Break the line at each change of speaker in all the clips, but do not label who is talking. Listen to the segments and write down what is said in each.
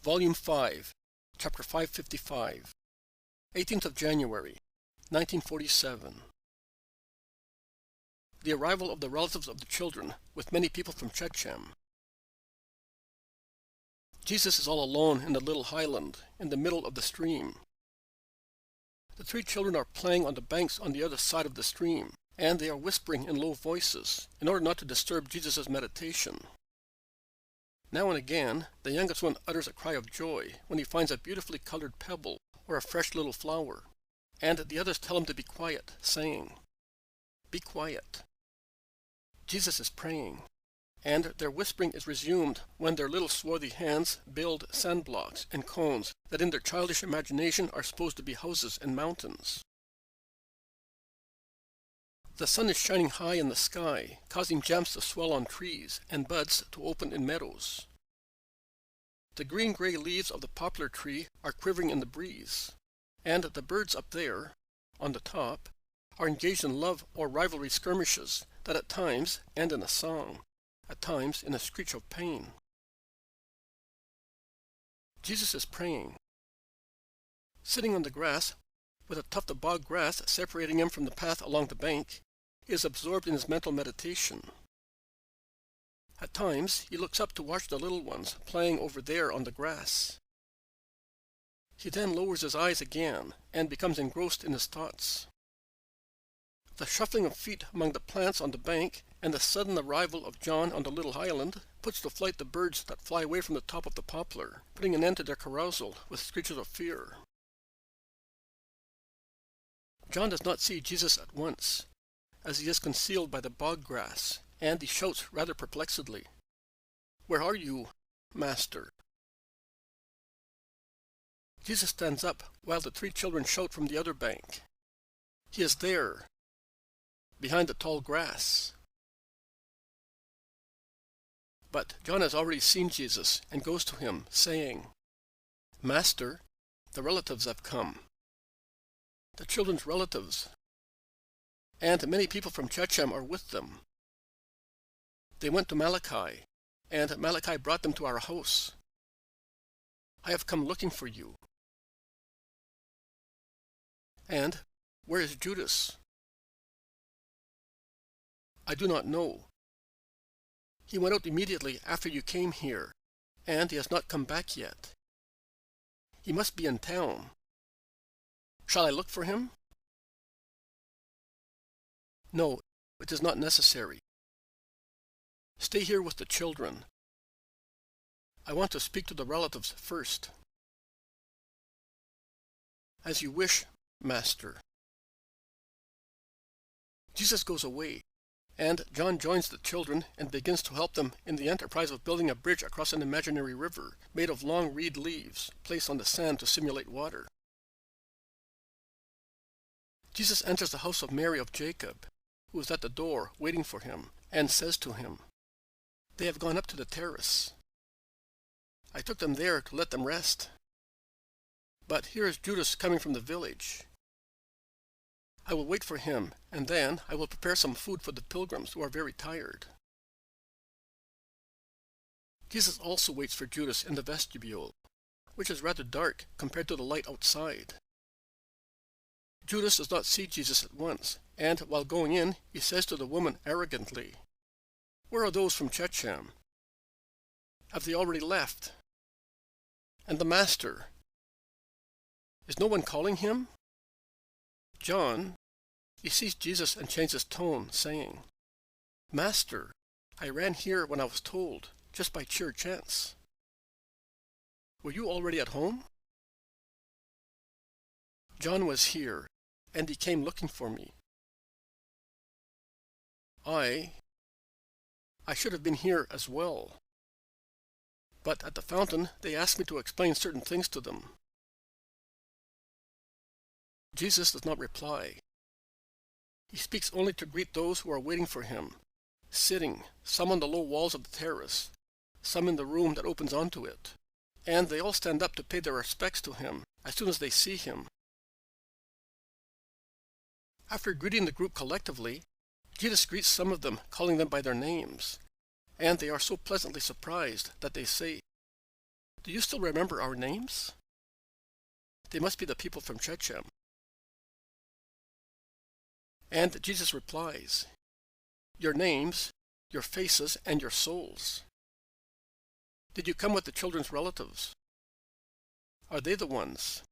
Volume 5, Chapter 555, 18th of January, 1947. The arrival of the relatives of the children, with many people from Shechem. Jesus is all alone in the little highland, in the middle of the stream. The three children are playing on the banks on the other side of the stream, and they are whispering in low voices, in order not to disturb Jesus' meditation. Now and again, the youngest one utters a cry of joy when he finds a beautifully colored pebble or a fresh little flower, and the others tell him to be quiet, saying, "Be quiet." Jesus is praying, and their whispering is resumed when their little swarthy hands build sand blocks and cones that in their childish imagination are supposed to be houses and mountains. The sun is shining high in the sky, causing gems to swell on trees and buds to open in meadows. The green-gray leaves of the poplar tree are quivering in the breeze, and the birds up there, on the top, are engaged in love or rivalry skirmishes that at times end in a song, at times in a screech of pain. Jesus is praying. Sitting on the grass, with a tuft of bog grass separating him from the path along the bank, he is absorbed in his mental meditation. At times, he looks up to watch the little ones playing over there on the grass. He then lowers his eyes again and becomes engrossed in his thoughts. The shuffling of feet among the plants on the bank and the sudden arrival of John on the little highland puts to flight the birds that fly away from the top of the poplar, putting an end to their carousal with screeches of fear. John does not see Jesus at once, as he is concealed by the bog grass, and he shouts rather perplexedly, "Where are you, Master?" Jesus stands up while the three children shout from the other bank. He is there, behind the tall grass. But John has already seen Jesus and goes to him, saying, "Master, the relatives have come." The children's relatives, and many people from Shechem are with them. They went to Malachi, and Malachi brought them to our house. "I have come looking for you." "And where is Judas?" "I do not know. He went out immediately after you came here, and he has not come back yet. He must be in town. Shall I look for him?" "No, it is not necessary. Stay here with the children. I want to speak to the relatives first." "As you wish, Master." Jesus goes away, and John joins the children and begins to help them in the enterprise of building a bridge across an imaginary river made of long reed leaves placed on the sand to simulate water. Jesus enters the house of Mary of Jacob, who is at the door waiting for him, and says to him, "They have gone up to the terrace. I took them there to let them rest. But here is Judas coming from the village. I will wait for him, and then I will prepare some food for the pilgrims who are very tired." Jesus also waits for Judas in the vestibule, which is rather dark compared to the light outside. Judas does not see Jesus at once, and while going in, he says to the woman arrogantly, "Where are those from Shechem? Have they already left? And the Master? Is no one calling him?" John, he sees Jesus and changes tone, saying, "Master, I ran here when I was told, just by sheer chance. Were you already at home?" "John was here, and he came looking for me. I should have been here as well. But at the fountain, they asked me to explain certain things to them." Jesus does not reply. He speaks only to greet those who are waiting for him, sitting, some on the low walls of the terrace, some in the room that opens onto it, and they all stand up to pay their respects to him as soon as they see him. After greeting the group collectively, Jesus greets some of them, calling them by their names, and they are so pleasantly surprised that they say, Do you still remember our names? They must be the people from Shechem. And Jesus replies, your names, your faces, and your souls. Did you come with the children's relatives? Are they the ones?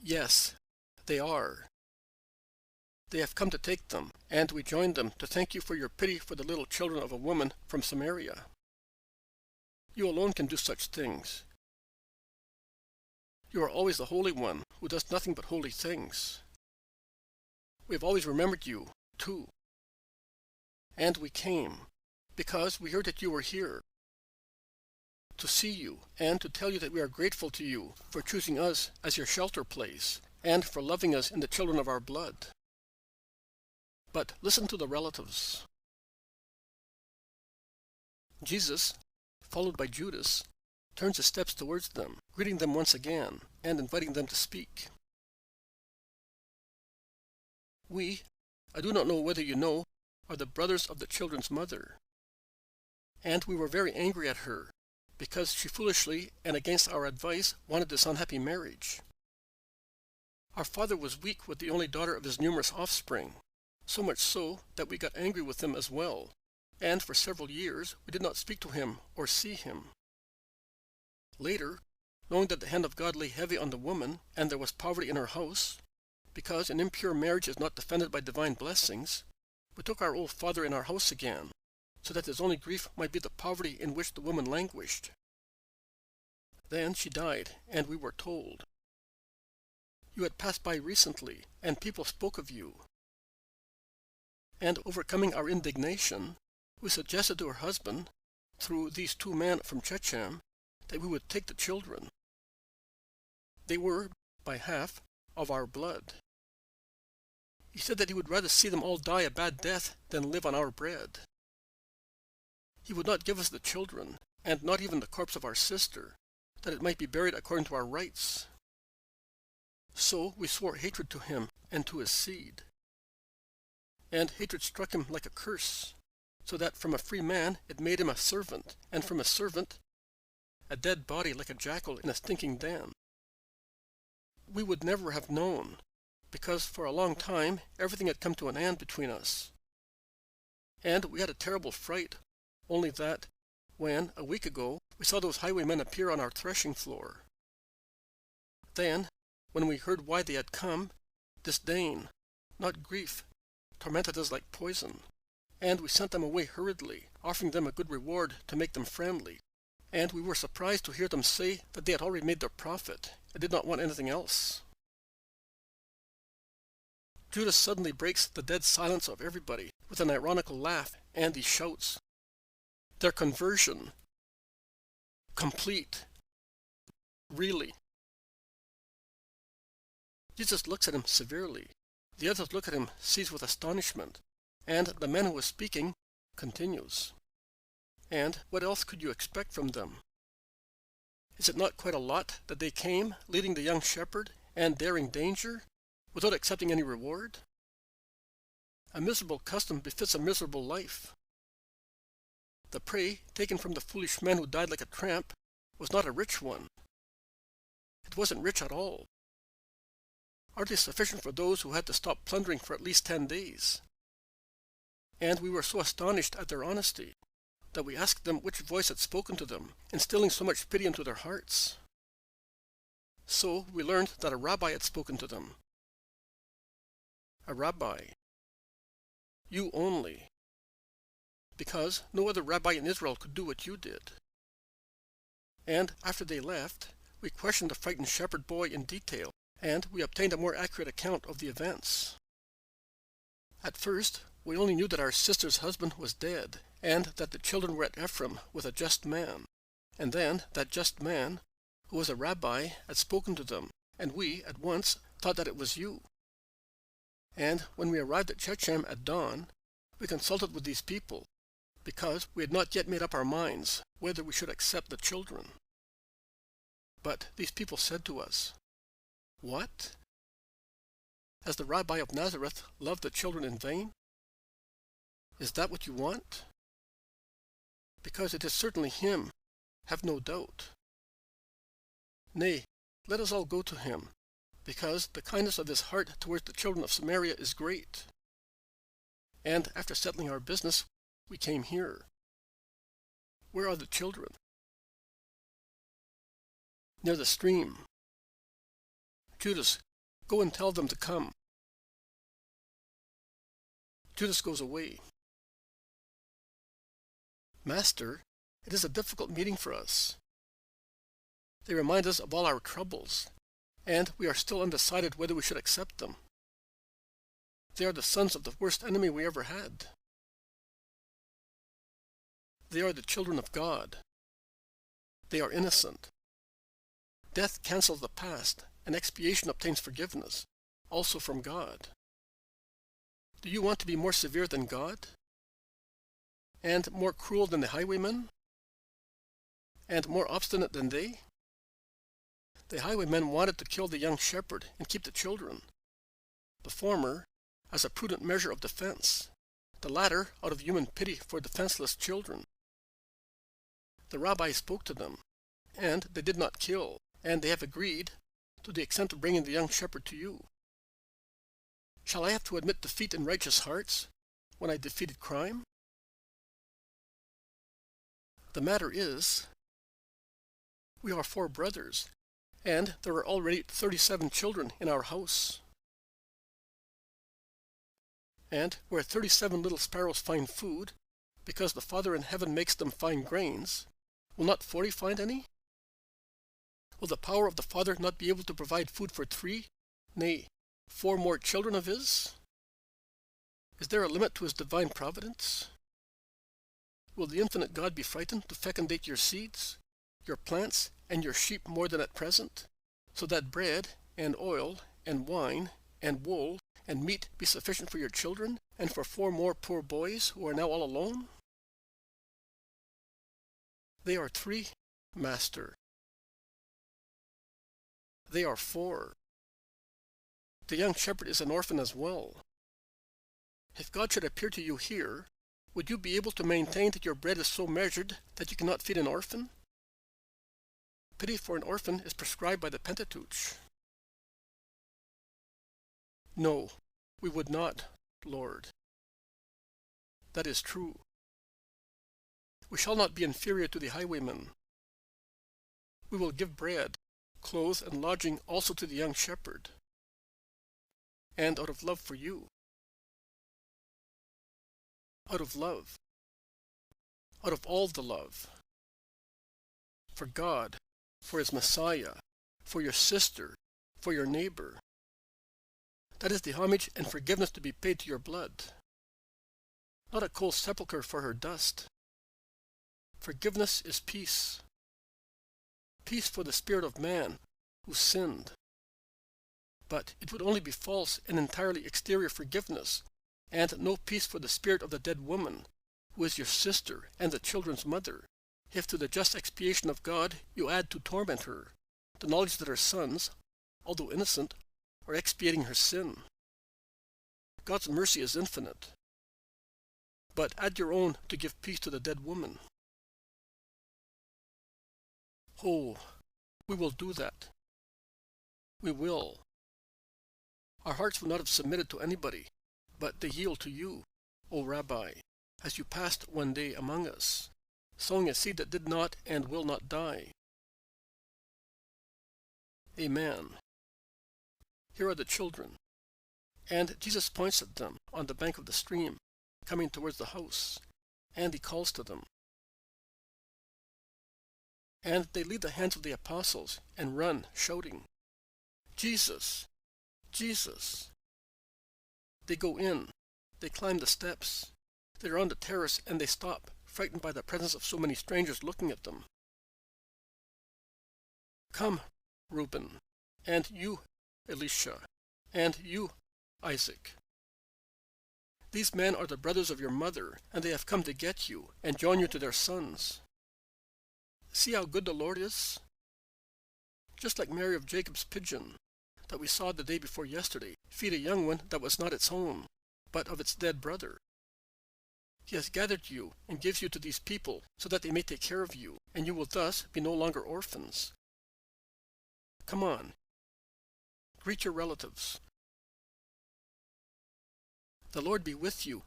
Yes, they are. They have come to take them, and we join them to thank you for your pity for the little children of a woman from Samaria. You alone can do such things. You are always the Holy One, who does nothing but holy things. We have always remembered you, too. And we came, because we heard that you were here, to see you, and to tell you that we are grateful to you for choosing us as your shelter place, and for loving us in the children of our blood. But listen to the relatives. Jesus, followed by Judas, turns his steps towards them, greeting them once again, and inviting them to speak. We, I do not know whether you know, are the brothers of the children's mother. And we were very angry at her, because she foolishly and against our advice wanted this unhappy marriage. Our father was weak with the only daughter of his numerous offspring, so much so that we got angry with him as well, and for several years we did not speak to him or see him. Later, knowing that the hand of God lay heavy on the woman, and there was poverty in her house, because an impure marriage is not defended by divine blessings, we took our old father in our house again, so that his only grief might be the poverty in which the woman languished. Then she died, and we were told. You had passed by recently, and people spoke of you. And overcoming our indignation, we suggested to her husband, through these two men from Shechem, that we would take the children. They were, by half, of our blood. He said that he would rather see them all die a bad death than live on our bread. He would not give us the children, and not even the corpse of our sister, that it might be buried according to our rites. So we swore hatred to him and to his seed. And hatred struck him like a curse, so that from a free man it made him a servant, and from a servant a dead body like a jackal in a stinking den. We would never have known, because for a long time everything had come to an end between us. And we had a terrible fright, only that, when, a week ago, we saw those highwaymen appear on our threshing floor. Then, when we heard why they had come, disdain, not grief, tormented us like poison, and we sent them away hurriedly, offering them a good reward to make them friendly. And we were surprised to hear them say that they had already made their profit, and did not want anything else. Judas suddenly breaks the dead silence of everybody with an ironical laugh, and he shouts, "Their conversion! Complete! Really!" Jesus looks at him severely. The others look at him, seized with astonishment, and the man who was speaking continues. And what else could you expect from them? Is it not quite a lot that they came, leading the young shepherd, and daring danger, without accepting any reward? A miserable custom befits a miserable life. The prey, taken from the foolish man who died like a tramp, was not a rich one. It wasn't rich at all. Hardly sufficient for those who had to stop plundering for at least 10 days. And we were so astonished at their honesty that we asked them which voice had spoken to them, instilling so much pity into their hearts. So we learned that a rabbi had spoken to them. A rabbi. You only. Because no other rabbi in Israel could do what you did. And after they left, we questioned the frightened shepherd boy in detail, and we obtained a more accurate account of the events. At first, we only knew that our sister's husband was dead, and that the children were at Ephraim with a just man. And then that just man, who was a rabbi, had spoken to them, and we, at once, thought that it was you. And when we arrived at Shechem at dawn, we consulted with these people, because we had not yet made up our minds whether we should accept the children. But these people said to us, "What? Has the Rabbi of Nazareth loved the children in vain? Is that what you want? Because it is certainly him have no doubt. Nay, let us all go to him, because the kindness of his heart towards the children of Samaria is great. And after settling our business, we came here. Where are the children? Near the stream. Judas, go and tell them to come. Judas goes away. Master, it is a difficult meeting for us. They remind us of all our troubles, and we are still undecided whether we should accept them. They are the sons of the worst enemy we ever had. They are the children of God. They are innocent. Death cancels the past, and expiation obtains forgiveness, also from God. Do you want to be more severe than God? And more cruel than the highwaymen? And more obstinate than they? The highwaymen wanted to kill the young shepherd and keep the children. The former, as a prudent measure of defense. The latter, out of human pity for defenseless children. The rabbi spoke to them, and they did not kill, and they have agreed, to the extent of bringing the young shepherd to you. Shall I have to admit defeat in righteous hearts, when I defeated crime? The matter is, we are 4 brothers, and there are already 37 children in our house. And where 37 little sparrows find food, because the Father in heaven makes them find grains, will not 40 find any? Will the power of the Father not be able to provide food for 3, nay, 4 more children of his? Is there a limit to his divine providence? Will the infinite God be frightened to fecundate your seeds, your plants, and your sheep more than at present, so that bread, and oil, and wine, and wool, and meat be sufficient for your children, and for 4 more poor boys who are now all alone? They are 3, Master. They are 4. The young shepherd is an orphan as well. If God should appear to you here, would you be able to maintain that your bread is so measured that you cannot feed an orphan? Pity for an orphan is prescribed by the Pentateuch. No, we would not, Lord. That is true. We shall not be inferior to the highwaymen. We will give bread, clothes, and lodging also to the young shepherd, and out of love for you. Out of love. Out of all the love. For God, for his Messiah, for your sister, for your neighbor. That is the homage and forgiveness to be paid to your blood. Not a cold sepulchre for her dust. Forgiveness is peace. Peace for the spirit of man who sinned. But it would only be false and entirely exterior forgiveness, and no peace for the spirit of the dead woman, who is your sister and the children's mother, if to the just expiation of God you add to torment her the knowledge that her sons, although innocent, are expiating her sin. God's mercy is infinite. But add your own to give peace to the dead woman. Oh, we will do that. We will. Our hearts would not have submitted to anybody, but they yield to you, O Rabbi, as you passed one day among us, sowing a seed that did not and will not die. Amen. Here are the children. And Jesus points at them on the bank of the stream, coming towards the house, and he calls to them. And they leave the hands of the apostles and run, shouting, Jesus! Jesus! They go in. They climb the steps. They are on the terrace and they stop, frightened by the presence of so many strangers looking at them. Come, Reuben, and you, Elisha, and you, Isaac. These men are the brothers of your mother, and they have come to get you and join you to their sons. See how good the Lord is? Just like Mary of Jacob's pigeon, that we saw the day before yesterday, feed a young one that was not its own, but of its dead brother. He has gathered you and gives you to these people so that they may take care of you and you will thus be no longer orphans. Come on, greet your relatives. The Lord be with you,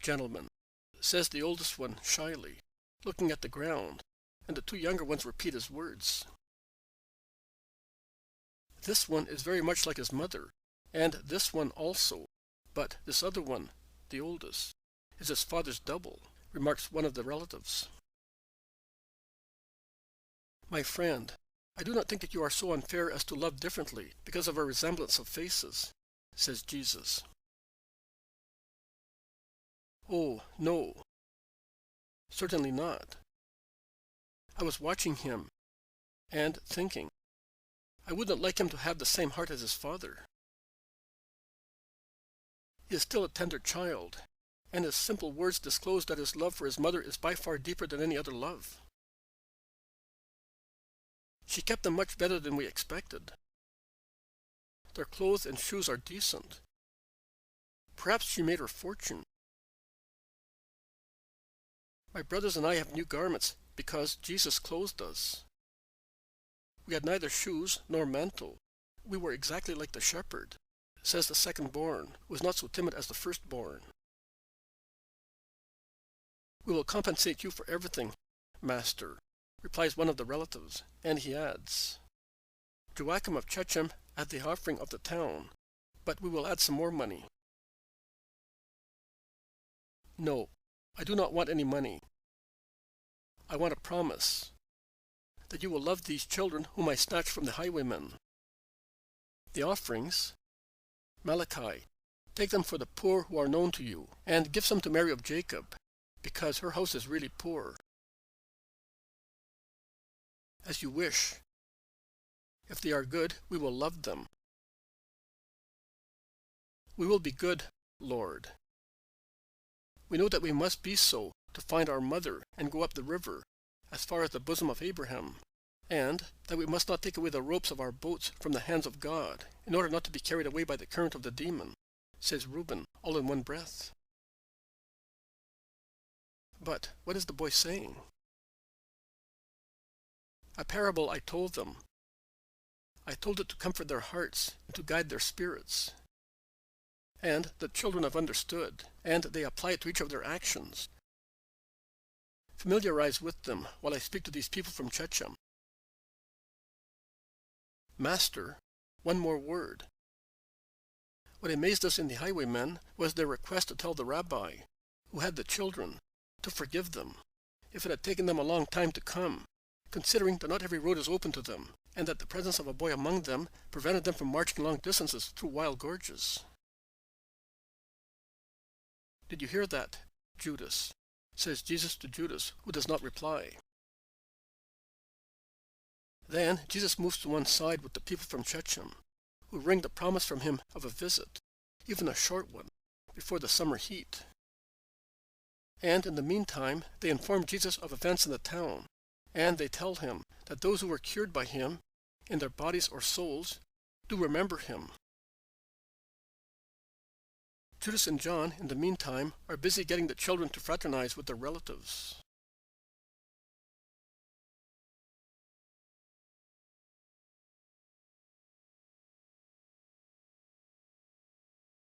gentlemen, says the oldest one shyly, looking at the ground, and the two younger ones repeat his words. This one is very much like his mother, and this one also, but this other one, the oldest, is his father's double, remarks one of the relatives. My friend, I do not think that you are so unfair as to love differently because of a resemblance of faces, says Jesus. Oh, no, certainly not. I was watching him, and thinking, I wouldn't like him to have the same heart as his father. He is still a tender child, and his simple words disclose that his love for his mother is by far deeper than any other love. She kept them much better than we expected. Their clothes and shoes are decent. Perhaps she made her fortune. My brothers and I have new garments because Jesus clothed us. We had neither shoes nor mantle. We were exactly like the shepherd, says the second-born, who was not so timid as the first-born. We will compensate you for everything, master, replies one of the relatives, and he adds, Joachim of Shechem had the offering of the town, but we will add some more money. No, I do not want any money. I want a promise that you will love these children whom I snatched from the highwaymen. The offerings, Malachi, take them for the poor who are known to you, and give some to Mary of Jacob, because her house is really poor. As you wish. If they are good, we will love them. We will be good, Lord. We know that we must be so to find our mother and go up the river, as far as the bosom of Abraham, and that we must not take away the ropes of our boats from the hands of God, in order not to be carried away by the current of the demon, says Reuben, all in one breath. But what is the boy saying? A parable I told them. I told it to comfort their hearts and to guide their spirits. And the children have understood, and they apply it to each of their actions. Familiarize with them while I speak to these people from Shechem. Master, one more word. What amazed us in the highwaymen was their request to tell the rabbi, who had the children, to forgive them, if it had taken them a long time to come, considering that not every road is open to them, and that the presence of a boy among them prevented them from marching long distances through wild gorges. Did you hear that, Judas? Says Jesus to Judas, who does not reply. Then Jesus moves to one side with the people from Shechem, who wring the promise from him of a visit, even a short one, before the summer heat. And in the meantime, they inform Jesus of events in the town, and they tell him that those who were cured by him, in their bodies or souls, do remember him. Judas and John, in the meantime, are busy getting the children to fraternize with their relatives.